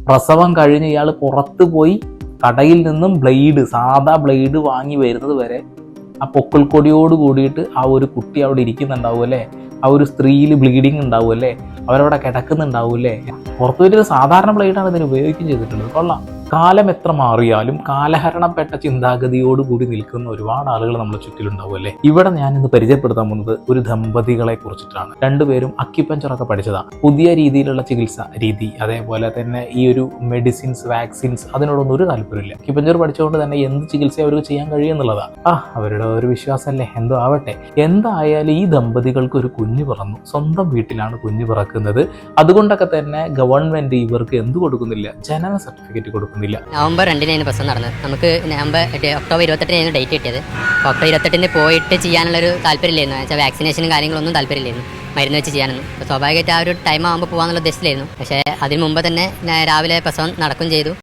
പ്രസവം കഴിഞ്ഞ് ഇയാൾ പുറത്ത് പോയി കടയിൽ നിന്നും സാധാ ബ്ലേഡ് വാങ്ങി വരുന്നത് വരെ ആ പൊക്കിൾ കൊടിയോട് കൂടിയിട്ട് ആ ഒരു കുട്ടി അവിടെ ഇരിക്കുന്നുണ്ടാവും അല്ലേ, ആ ഒരു സ്ത്രീയിൽ ബ്ലീഡിങ് ഉണ്ടാവും അല്ലേ, അവരവിടെ കിടക്കുന്നുണ്ടാവും അല്ലേ. പുറത്തു പോയിട്ട് സാധാരണ ബ്ലേഡാണ് ഇതിന് ഉപയോഗിക്കുകയും ചെയ്തിട്ടുള്ളത്. കൊള്ളാം. കാലം എത്ര മാറിയാലും കാലഹരണപ്പെട്ട ചിന്താഗതിയോടുകൂടി നിൽക്കുന്ന ഒരുപാട് ആളുകൾ നമ്മുടെ ചുറ്റിലുണ്ടാവും അല്ലേ. ഇവിടെ ഞാനിന്ന് പരിചയപ്പെടുത്താൻ പോകുന്നത് ഒരു ദമ്പതികളെ കുറിച്ചിട്ടാണ്. രണ്ടുപേരും അക്യുപഞ്ചറൊക്കെ പഠിച്ചതാണ്. പുതിയ രീതിയിലുള്ള ചികിത്സ രീതി, അതേപോലെ തന്നെ ഈ ഒരു മെഡിസിൻസ്, വാക്സിൻസ്, അതിനോടൊന്നും ഒരു താല്പര്യമില്ല. അക്യുപഞ്ചർ പഠിച്ചുകൊണ്ട് തന്നെ എന്ത് ചികിത്സ അവർക്ക് ചെയ്യാൻ കഴിയുമെന്നുള്ളതാണ്. അവരുടെ ഒരു വിശ്വാസമല്ലേ, എന്തോ ആവട്ടെ. എന്തായാലും ഈ ദമ്പതികൾക്ക് ഒരു കുഞ്ഞ് പിറന്നു. സ്വന്തം വീട്ടിലാണ് കുഞ്ഞ് പിറക്കുന്നത്. അതുകൊണ്ടൊക്കെ തന്നെ ഗവൺമെന്റ് ഇവർക്ക് എന്ത് കൊടുക്കുന്നില്ല, ജനന സർട്ടിഫിക്കറ്റ് കൊടുക്കുന്നില്ല. നവംബർ 2 പ്രസവം നടന്നത്. നമുക്ക് ഒക്ടോബർ 28 ഡേറ്റ് കിട്ടിയത്. ഒക്ടോബർ 28 പോയിട്ട് ചെയ്യാനുള്ളൊരു താല്പര്യമില്ലായിരുന്നു. വെച്ചാൽ വാക്സിനേഷനും കാര്യങ്ങളൊന്നും താല്പര്യമില്ലായിരുന്നു, മരുന്ന് വെച്ച് ചെയ്യാനൊന്നും. അപ്പോൾ സ്വാഭാവികമായിട്ട് ആ ഒരു ടൈം ആകുമ്പോൾ പോകാന്നുള്ള ഉദ്ദേശത്തിലായിരുന്നു. പക്ഷേ അതിന് മുമ്പ് തന്നെ രാവിലെ പ്രസവം നടക്കുകയും ചെയ്തു.